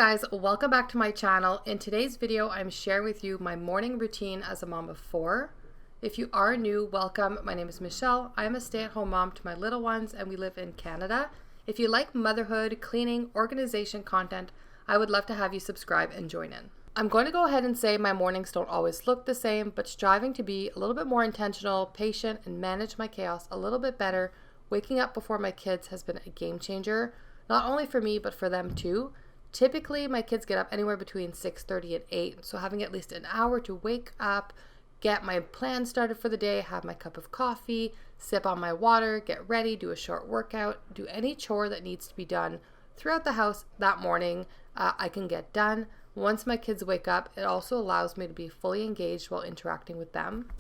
guys, welcome back to my channel. In today's video, I'm sharing with you my morning routine as a mom of 4. If you are new, welcome. My name is Michelle. I am a stay-at-home mom to my little ones and we live in Canada. If you like motherhood, cleaning, organization content, I would love to have you subscribe and join in. I'm going to go ahead and say my mornings don't always look the same, but striving to be a little bit more intentional, patient, and manage my chaos a little bit better. Waking up before my kids has been a game changer, not only for me, but for them too. Typically, my kids get up anywhere between 6:30 and 8, so having at least an hour to wake up, get my plan started for the day, have my cup of coffee, sip on my water, get ready, do a short workout, do any chore that needs to be done throughout the house that morning, I can get done. Once my kids wake up, it also allows me to be fully engaged while interacting with them.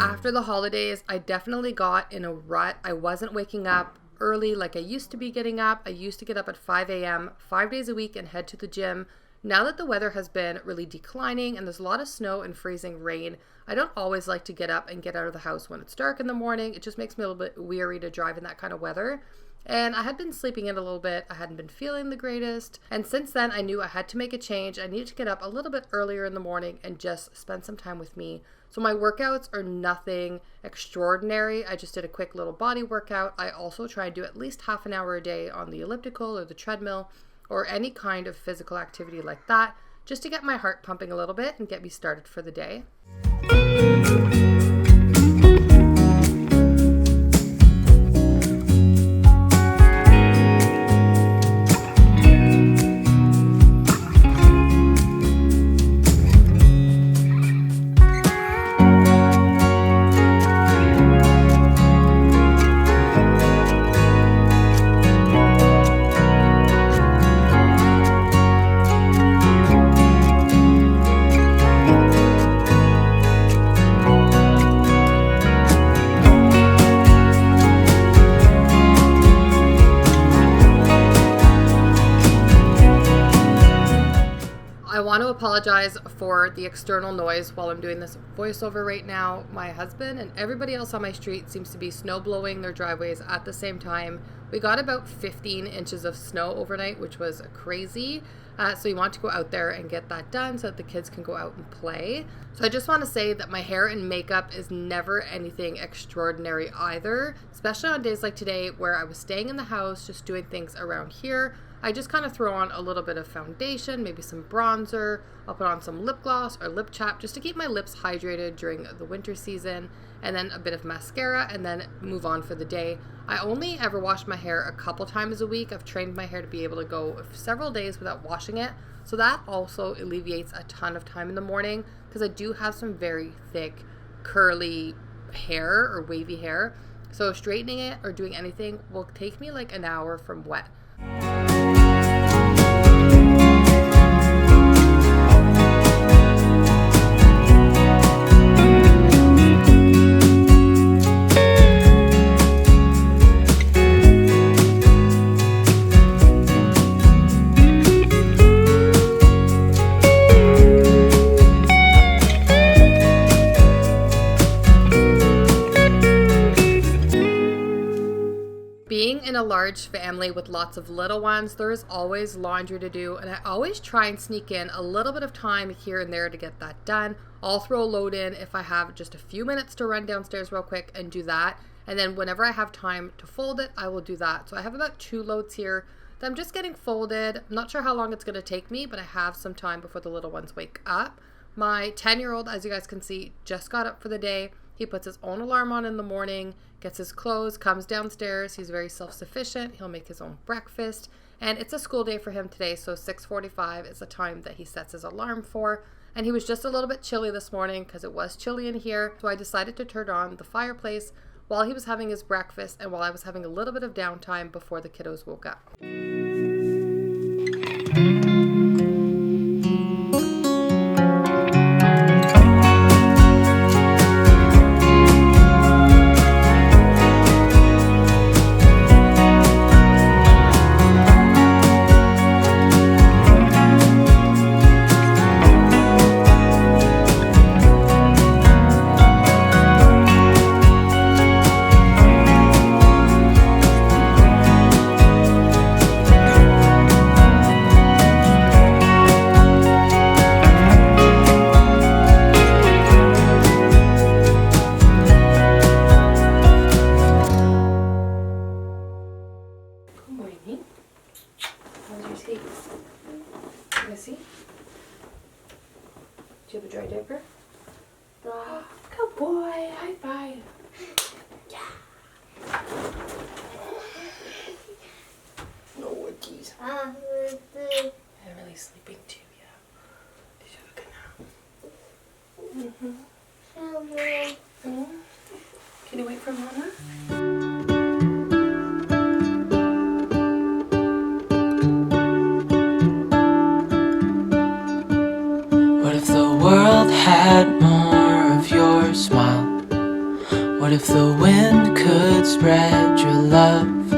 After the holidays, I definitely got in a rut. I wasn't waking up early like I used to be getting up. I used to get up at 5 a.m. 5 days a week and head to the gym. Now that the weather has been really declining and there's a lot of snow and freezing rain, I don't always like to get up and get out of the house when it's dark in the morning. It just makes me a little bit weary to drive in that kind of weather. And I had been sleeping in a little bit. I hadn't been feeling the greatest. And since then, I knew I had to make a change. I needed to get up a little bit earlier in the morning and just spend some time with me. So my workouts are nothing extraordinary. I just did a quick little body workout. I also try and do at least half an hour a day on the elliptical or the treadmill or any kind of physical activity like that, just to get my heart pumping a little bit and get me started for the day. I want to apologize for the external noise while I'm doing this voiceover right now. My husband and everybody else on my street seems to be snow blowing their driveways at the same time. We got about 15 inches of snow overnight, which was crazy. So you want to go out there and get that done so that the kids can go out and play. So I just want to say that my hair and makeup is never anything extraordinary either, especially on days like today where I was staying in the house, just doing things around here. I just kind of throw on a little bit of foundation, maybe some bronzer. I'll put on some lip gloss or lip chap just to keep my lips hydrated during the winter season, and then a bit of mascara, and then move on for the day. I only ever wash my hair a couple times a week. I've trained my hair to be able to go several days without washing it, so that also alleviates a ton of time in the morning because I do have some very thick, curly hair or wavy hair. So straightening it or doing anything will take me like an hour from wet. Being in a large family with lots of little ones, there is always laundry to do, and I always try and sneak in a little bit of time here and there to get that done. I'll throw a load in if I have just a few minutes to run downstairs real quick and do that, and then whenever I have time to fold it, I will do that. So I have about 2 loads here that I'm just getting folded. I'm not sure how long it's going to take me, but I have some time before the little ones wake up. My 10-year-old, as you guys can see, just got up for the day. He puts his own alarm on in the morning, gets his clothes, comes downstairs. He's very self-sufficient. He'll make his own breakfast. And it's a school day for him today, so 6:45 is the time that he sets his alarm for. And he was just a little bit chilly this morning because it was chilly in here. So I decided to turn on the fireplace while he was having his breakfast and while I was having a little bit of downtime before the kiddos woke up. Do you have a dry diaper? Good boy. High five. Yeah. No wookies. I'm really sleeping too, yeah. Did you have a good nap? Can you wait for Mama? What if the world had more of your smile? What if the wind could spread your love?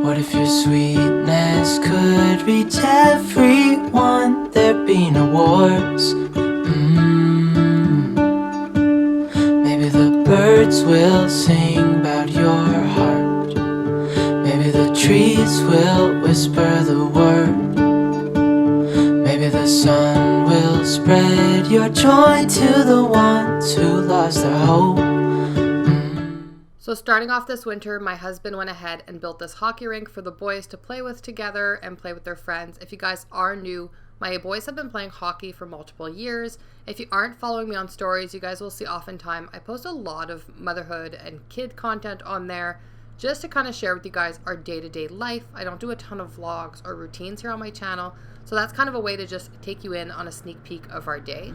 What if your sweetness could reach everyone? There'd be no wars. Maybe the birds will sing about your heart. Maybe the trees will whisper the word. Maybe the sun will spread your joy to the ones who lost their hope. So starting off this winter, my husband went ahead and built this hockey rink for the boys to play with together and play with their friends. If you guys are new, my boys have been playing hockey for multiple years. If you aren't following me on stories, you guys will see oftentimes I post a lot of motherhood and kid content on there just to kind of share with you guys our day-to-day life. I don't do a ton of vlogs or routines here on my channel, so that's kind of a way to just take you in on a sneak peek of our day.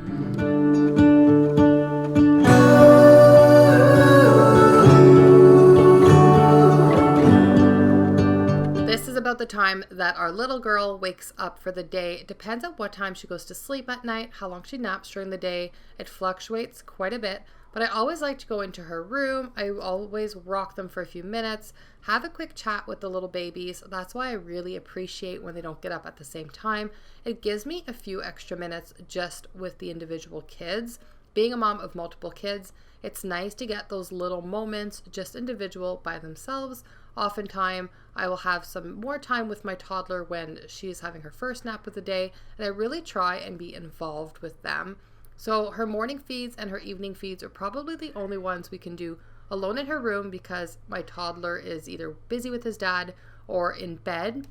This is about the time that our little girl wakes up for the day. It depends on what time she goes to sleep at night, how long she naps during the day. It fluctuates quite a bit, but I always like to go into her room. I always rock them for a few minutes, have a quick chat with the little babies. That's why I really appreciate when they don't get up at the same time. It gives me a few extra minutes just with the individual kids. Being a mom of multiple kids, it's nice to get those little moments just individual by themselves. Oftentimes, I will have some more time with my toddler when she's having her first nap of the day, and I really try and be involved with them. So her morning feeds and her evening feeds are probably the only ones we can do alone in her room because my toddler is either busy with his dad or in bed.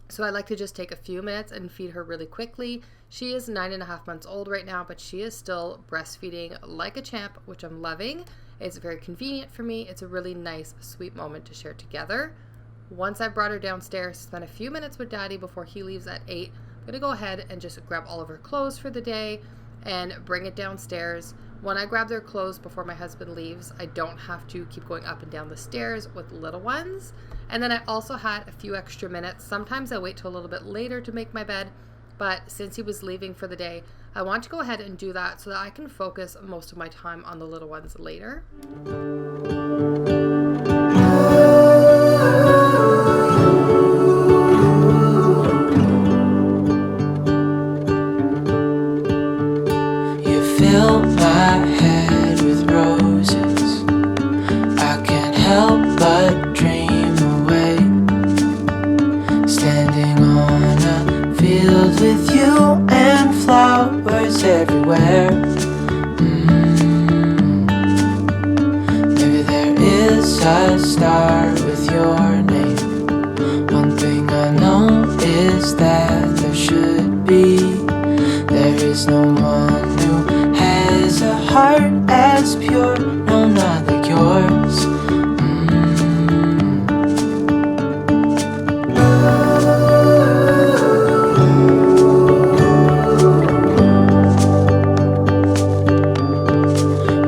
So I like to just take a few minutes and feed her really quickly. She is 9.5 months old right now, but she is still breastfeeding like a champ, which I'm loving. It's very convenient for me. It's a really nice, sweet moment to share together. Once I've brought her downstairs, spent a few minutes with Daddy before he leaves at 8, I'm going to go ahead and just grab all of her clothes for the day and bring it downstairs. When I grab their clothes before my husband leaves, I don't have to keep going up and down the stairs with little ones. And then I also had a few extra minutes. Sometimes I wait till a little bit later to make my bed, but since he was leaving for the day, I want to go ahead and do that so that I can focus most of my time on the little ones later. You fill my head with roses. I can't help but dream away. Standing on a field with you and flowers everywhere. Maybe there is a star with your name. One thing I know is that there should be. There is no one who has a heart as pure, no, not like yours.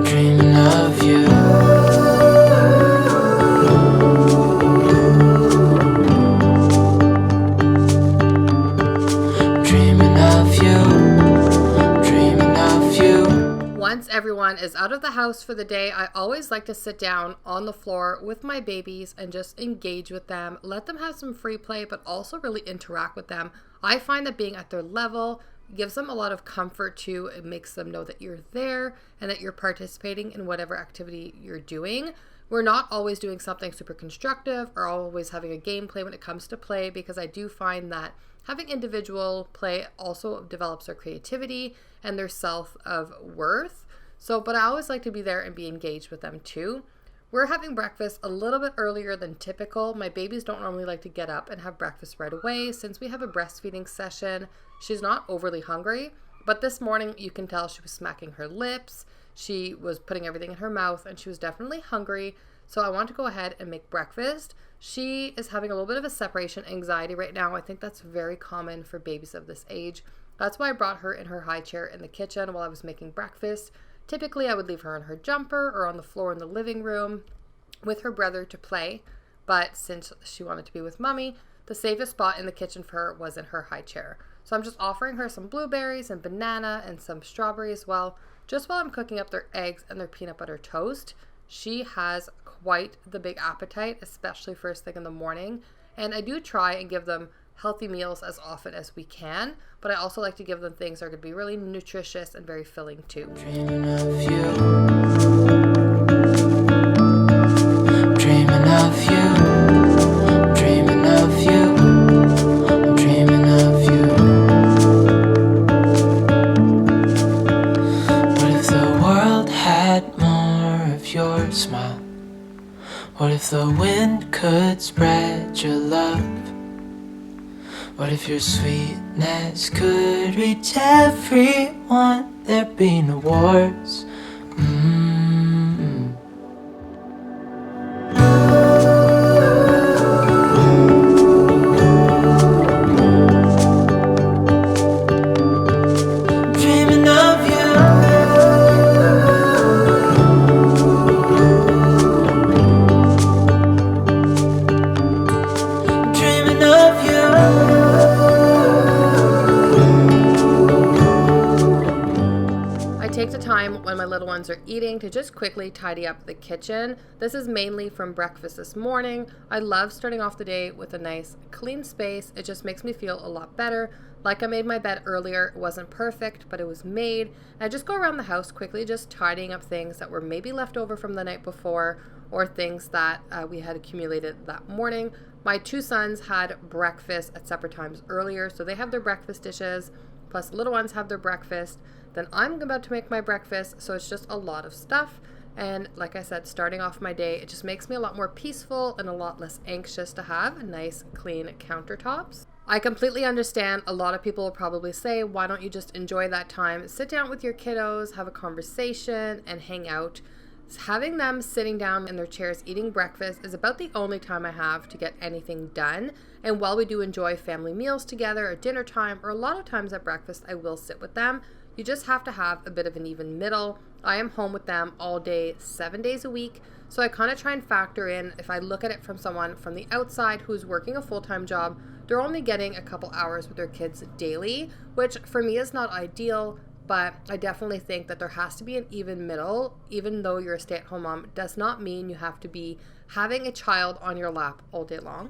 Dreaming of you. Dreaming of you. Dreaming of you. Once everyone is out of the house for the day, I always like to sit down on the floor with my babies and just engage with them, let them have some free play, but also really interact with them. I find that being at their level gives them a lot of comfort too. It makes them know that you're there and that you're participating in whatever activity you're doing. We're not always doing something super constructive or always having a gameplay when it comes to play, because I do find that having individual play also develops their creativity and their self of worth. But I always like to be there and be engaged with them too. We're having breakfast a little bit earlier than typical. My babies don't normally like to get up and have breakfast right away. Since we have a breastfeeding session, she's not overly hungry. But this morning, you can tell she was smacking her lips, she was putting everything in her mouth, and she was definitely hungry. So I want to go ahead and make breakfast. She is having a little bit of a separation anxiety right now. I think that's very common for babies of this age. That's why I brought her in her high chair in the kitchen while I was making breakfast. Typically, I would leave her in her jumper or on the floor in the living room with her brother to play. But since she wanted to be with mommy, the safest spot in the kitchen for her was in her high chair. So I'm just offering her some blueberries and banana and some strawberry as well, just while I'm cooking up their eggs and their peanut butter toast. She has quite the big appetite, especially first thing in the morning. And I do try and give them healthy meals as often as we can, but I also like to give them things that are going to be really nutritious and very filling too. Dreaming of you. Dreaming of you. Dreaming of you. I'm dreaming of you. What if the world had more of your smile? What if the wind could spread your love? What if your sweetness could reach everyone? There'd be no wars. Dreaming of you. Dreaming of you. I take the time when my little ones are eating to just quickly tidy up the kitchen. This is mainly from breakfast this morning. I love starting off the day with a nice clean space. It just makes me feel a lot better. Like I made my bed earlier. It wasn't perfect, but it was made. And I just go around the house quickly, just tidying up things that were maybe left over from the night before or things that we had accumulated that morning. My two sons had breakfast at separate times earlier, so they have their breakfast dishes, plus the little ones have their breakfast. Then I'm about to make my breakfast, so it's just a lot of stuff. And like I said, starting off my day, it just makes me a lot more peaceful and a lot less anxious to have nice, clean countertops. I completely understand. A lot of people will probably say, why don't you just enjoy that time? Sit down with your kiddos, have a conversation, and hang out. Having them sitting down in their chairs eating breakfast is about the only time I have to get anything done. And while we do enjoy family meals together at dinner time, or a lot of times at breakfast, I will sit with them. You just have to have a bit of an even middle. I am home with them all day, 7 days a week. So I kind of try and factor in, if I look at it from someone from the outside who's working a full-time job, they're only getting a couple hours with their kids daily, which for me is not ideal. But I definitely think that there has to be an even middle. Even though you're a stay-at-home mom, it does not mean you have to be having a child on your lap all day long.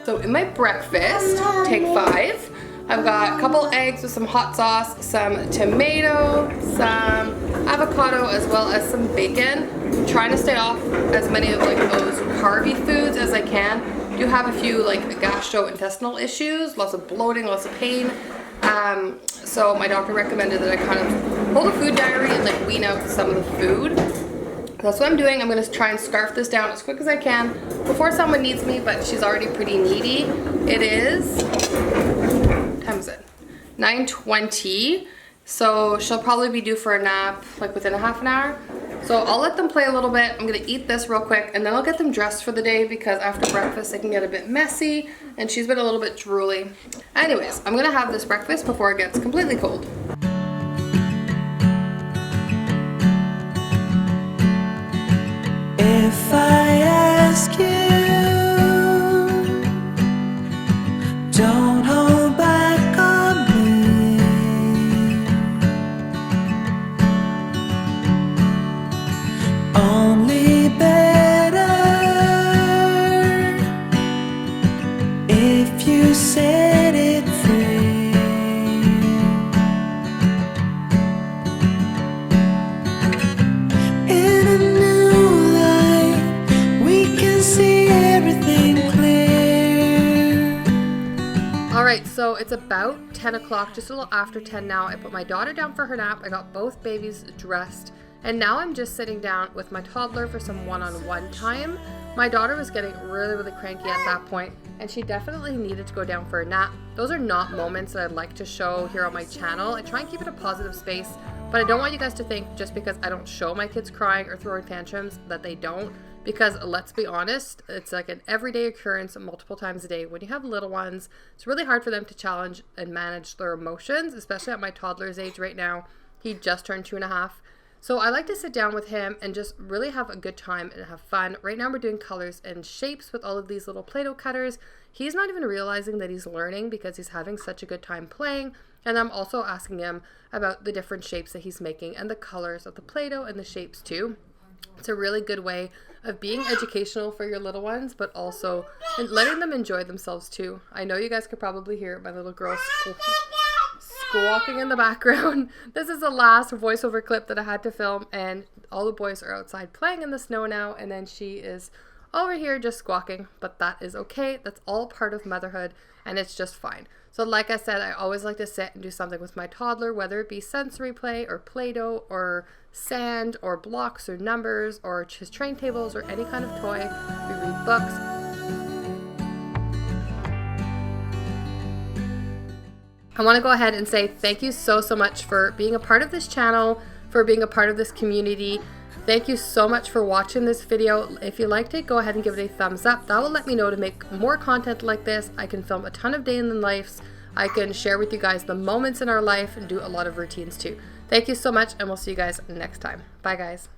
So in my breakfast, take 5, I've got a couple eggs with some hot sauce, some tomato, some avocado, as well as some bacon. I'm trying to stay off as many of like those carby foods as I can. I do have a few like gastrointestinal issues, lots of bloating, lots of pain. So my doctor recommended that I kind of hold a food diary and like wean out some of the food. That's what I'm doing. I'm going to try and scarf this down as quick as I can before someone needs me, but she's already pretty needy. It is, what time is it? 9:20. So she'll probably be due for a nap like within a half an hour. So I'll let them play a little bit. I'm going to eat this real quick and then I'll get them dressed for the day because after breakfast they can get a bit messy and she's been a little bit drooly. Anyways, I'm going to have this breakfast before it gets completely cold. If I ask you, don't hold back on me. Only better if you set it free. In a new light, we can see everything clear. Alright, so it's about 10 o'clock, just a little after 10 now. I put my daughter down for her nap. I got both babies dressed And now I'm just sitting down with my toddler for some one-on-one time. My daughter was getting really cranky at that point, and she definitely needed to go down for a nap. Those are not moments that I'd like to show here on my channel. I try and keep it a positive space, but I don't want you guys to think just because I don't show my kids crying or throwing tantrums that they don't. Because let's be honest, it's like an everyday occurrence multiple times a day. When you have little ones, it's really hard for them to challenge and manage their emotions, especially at my toddler's age right now. He just turned 2.5. So I like to sit down with him and just really have a good time and have fun. Right now we're doing colors and shapes with all of these little Play-Doh cutters. He's not even realizing that he's learning because he's having such a good time playing. And I'm also asking him about the different shapes that he's making and the colors of the Play-Doh and the shapes too. It's a really good way of being educational for your little ones, but also letting them enjoy themselves too. I know you guys could probably hear my little girl squawking in the background. This is the last voiceover clip that I had to film, and all the boys are outside playing in the snow now, and then she is over here just squawking, but that is okay. That's all part of motherhood, and it's just fine. So like I said, I always like to sit and do something with my toddler, whether it be sensory play or Play-Doh or sand or blocks or numbers or his train tables or any kind of toy. We read books. I want to go ahead and say thank you so much for being a part of this channel, for being a part of this community. Thank you so much for watching this video. If you liked it, go ahead and give it a thumbs up. That will let me know to make more content like this. I can film a ton of day in the lives. I can share with you guys the moments in our life and do a lot of routines too. Thank you so much, and we'll see you guys next time. Bye guys.